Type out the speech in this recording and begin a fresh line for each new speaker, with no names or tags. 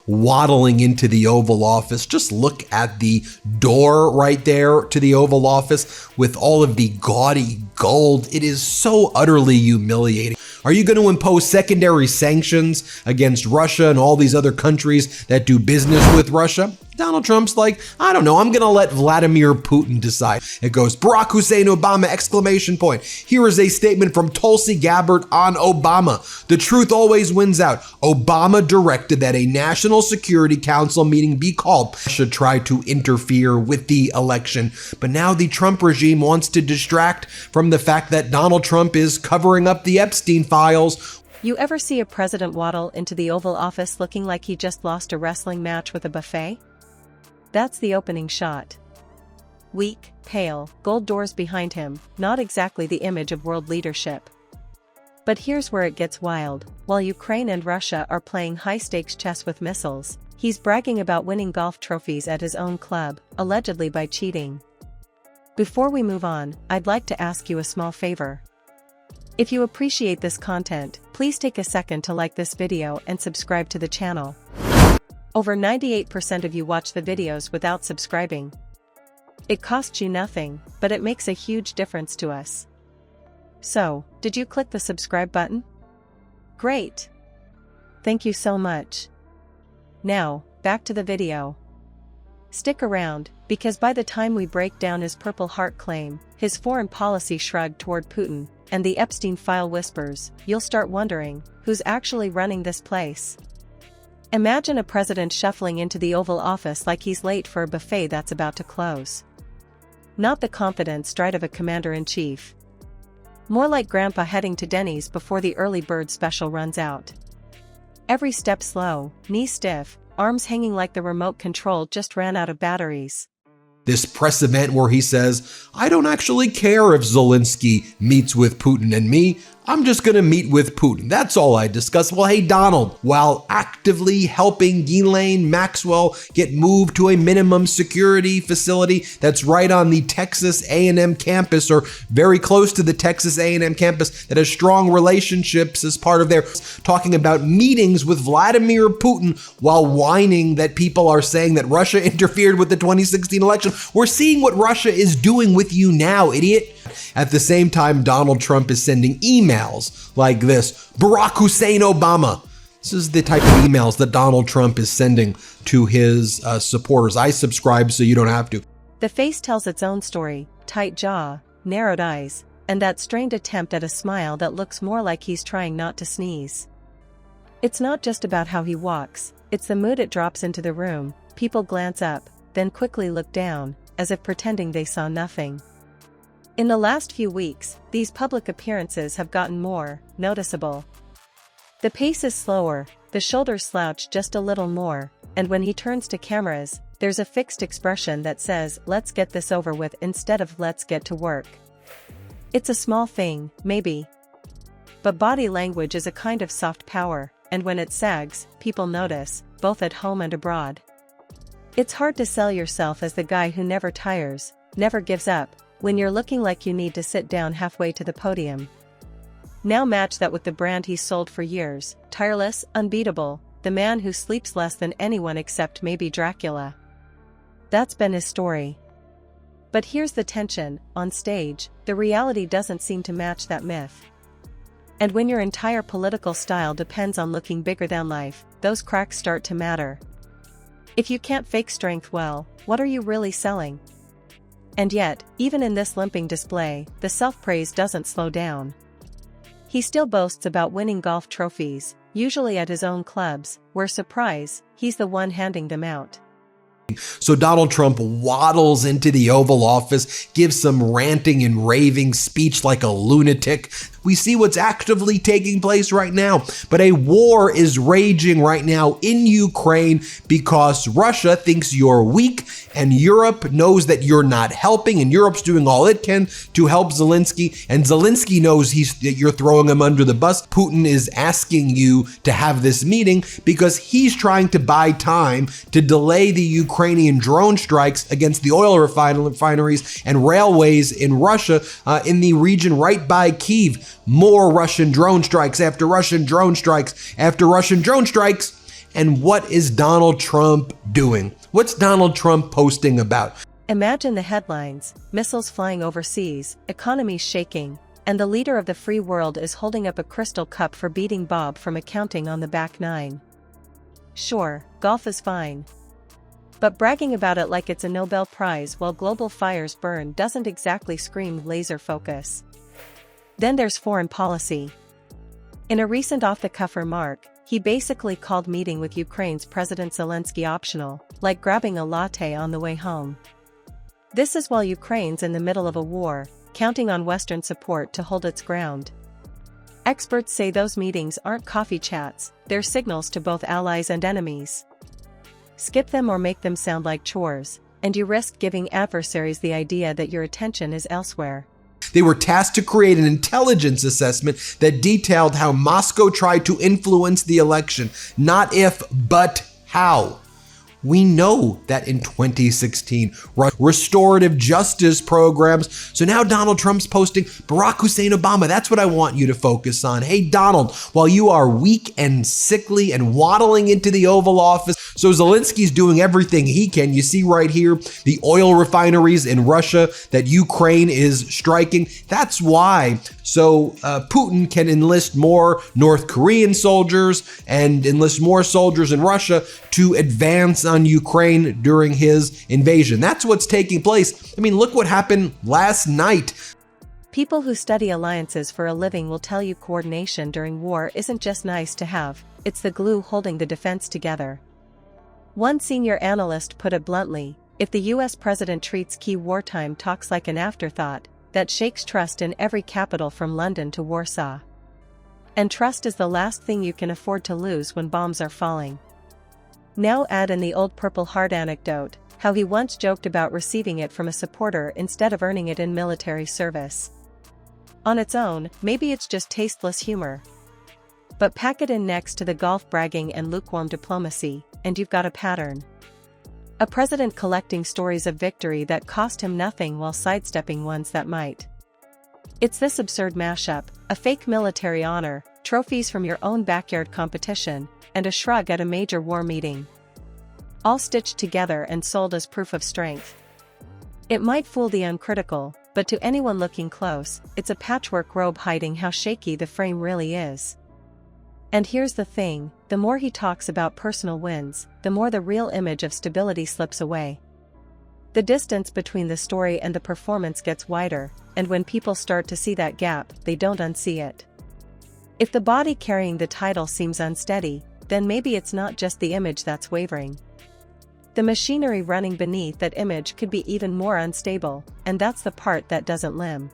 waddling into the Oval Office. Just look at the door right there to the Oval Office with all of the gaudy gold. It is so utterly humiliating. Are you going to impose secondary sanctions against Russia and all these other countries that do business with Russia? Donald Trump's like, I don't know, I'm going to let Vladimir Putin decide. It goes, Barack Hussein Obama, exclamation point. Here is a statement from Tulsi Gabbard on Obama. The truth always wins out. Obama directed that a National Security Council meeting be called. Should try to interfere with the election. But now the Trump regime wants to distract from the fact that Donald Trump is covering up the Epstein files.
You ever see a president waddle into the Oval Office looking like he just lost a wrestling match with a buffet? That's the opening shot. Weak, pale, gold doors behind him, not exactly the image of world leadership. But here's where it gets wild. While Ukraine and Russia are playing high-stakes chess with missiles, he's bragging about winning golf trophies at his own club, allegedly by cheating. Before we move on, I'd like to ask you a small favor. If you appreciate this content, please take a second to like this video and subscribe to the channel. Over 98% of you watch the videos without subscribing. It costs you nothing, but it makes a huge difference to us. So, did you click the subscribe button? Great! Thank you so much. Now, back to the video. Stick around, because by the time we break down his Purple Heart claim, his foreign policy shrug toward Putin, and the Epstein file whispers, you'll start wondering, who's actually running this place? Imagine a president shuffling into the Oval Office like he's late for a buffet that's about to close. Not the confident stride of a commander-in-chief. More like Grandpa heading to Denny's before the early bird special runs out. Every step slow, knees stiff, arms hanging like the remote control just ran out of batteries.
This press event where he says, I don't actually care if Zelensky meets with Putin and me. I'm just going to meet with Putin. That's all I discuss. Well, hey, Donald, while actively helping Ghislaine Maxwell get moved to a minimum security facility that's right on the Texas A&M campus, or very close to the Texas A&M campus, that has strong relationships as part of their talking about meetings with Vladimir Putin, while whining that people are saying that Russia interfered with the 2016 election. We're seeing what Russia is doing with you now, idiot. At the same time, Donald Trump is sending emails like this. Barack Hussein Obama. This is the type of emails that Donald Trump is sending to his supporters. I subscribe so you don't have to.
The face tells its own story, tight jaw, narrowed eyes, and that strained attempt at a smile that looks more like he's trying not to sneeze. It's not just about how he walks, it's the mood it drops into the room. People glance up, then quickly look down, as if pretending they saw nothing. In the last few weeks, these public appearances have gotten more noticeable. The pace is slower, the shoulders slouch just a little more, and when he turns to cameras, there's a fixed expression that says, let's get this over with instead of let's get to work. It's a small thing, maybe. But body language is a kind of soft power, and when it sags, people notice, both at home and abroad. It's hard to sell yourself as the guy who never tires, never gives up, when you're looking like you need to sit down halfway to the podium. Now match that with the brand he's sold for years, tireless, unbeatable, the man who sleeps less than anyone except maybe Dracula. That's been his story. But here's the tension, on stage, the reality doesn't seem to match that myth. And when your entire political style depends on looking bigger than life, those cracks start to matter. If you can't fake strength well, what are you really selling? And yet, even in this limping display, the self-praise doesn't slow down. He still boasts about winning golf trophies, usually at his own clubs, where, surprise, he's the one handing them out.
So Donald Trump waddles into the Oval Office, gives some ranting and raving speech like a lunatic. We see what's actively taking place right now. But a war is raging right now in Ukraine because Russia thinks you're weak and Europe knows that you're not helping, and Europe's doing all it can to help Zelensky, and Zelensky knows that you're throwing him under the bus. Putin is asking you to have this meeting because he's trying to buy time to delay the Ukrainian drone strikes against the oil refineries and railways in Russia, in the region right by Kyiv. More Russian drone strikes after Russian drone strikes after Russian drone strikes. And what is Donald Trump doing? What's Donald Trump posting about?
Imagine the headlines: missiles flying overseas, economies shaking, and the leader of the free world is holding up a crystal cup for beating Bob from accounting on the back nine. Sure, golf is fine. But bragging about it like it's a Nobel Prize while global fires burn doesn't exactly scream laser focus. Then there's foreign policy. In a recent off-the-cuff remark, he basically called meeting with Ukraine's President Zelensky optional, like grabbing a latte on the way home. This is while Ukraine's in the middle of a war, counting on Western support to hold its ground. Experts say those meetings aren't coffee chats, they're signals to both allies and enemies. Skip them or make them sound like chores, and you risk giving adversaries the idea that your attention is elsewhere.
They were tasked to create an intelligence assessment that detailed how Moscow tried to influence the election. Not if, but how. We know that in 2016, restorative justice programs. So now Donald Trump's posting Barack Hussein Obama. That's what I want you to focus on. Hey, Donald, while you are weak and sickly and waddling into the Oval Office, so Zelensky's doing everything he can. You see right here, the oil refineries in Russia that Ukraine is striking. That's why. So Putin can enlist more North Korean soldiers and enlist more soldiers in Russia to advance on Ukraine during his invasion. That's what's taking place. I mean, look what happened last night.
People who study alliances for a living will tell you coordination during war isn't just nice to have, it's the glue holding the defense together. One senior analyst put it bluntly: if the US president treats key wartime talks like an afterthought, that shakes trust in every capital from London to Warsaw. And trust is the last thing you can afford to lose when bombs are falling. Now add in the old Purple Heart anecdote, how he once joked about receiving it from a supporter instead of earning it in military service. On its own, maybe it's just tasteless humor. But pack it in next to the golf bragging and lukewarm diplomacy, and you've got a pattern. A president collecting stories of victory that cost him nothing while sidestepping ones that might. It's this absurd mashup: a fake military honor, trophies from your own backyard competition, and a shrug at a major war meeting. All stitched together and sold as proof of strength. It might fool the uncritical, but to anyone looking close, it's a patchwork robe hiding how shaky the frame really is. And here's the thing, the more he talks about personal wins, the more the real image of stability slips away. The distance between the story and the performance gets wider, and when people start to see that gap, they don't unsee it. If the body carrying the title seems unsteady, then maybe it's not just the image that's wavering. The machinery running beneath that image could be even more unstable, and that's the part that doesn't limp.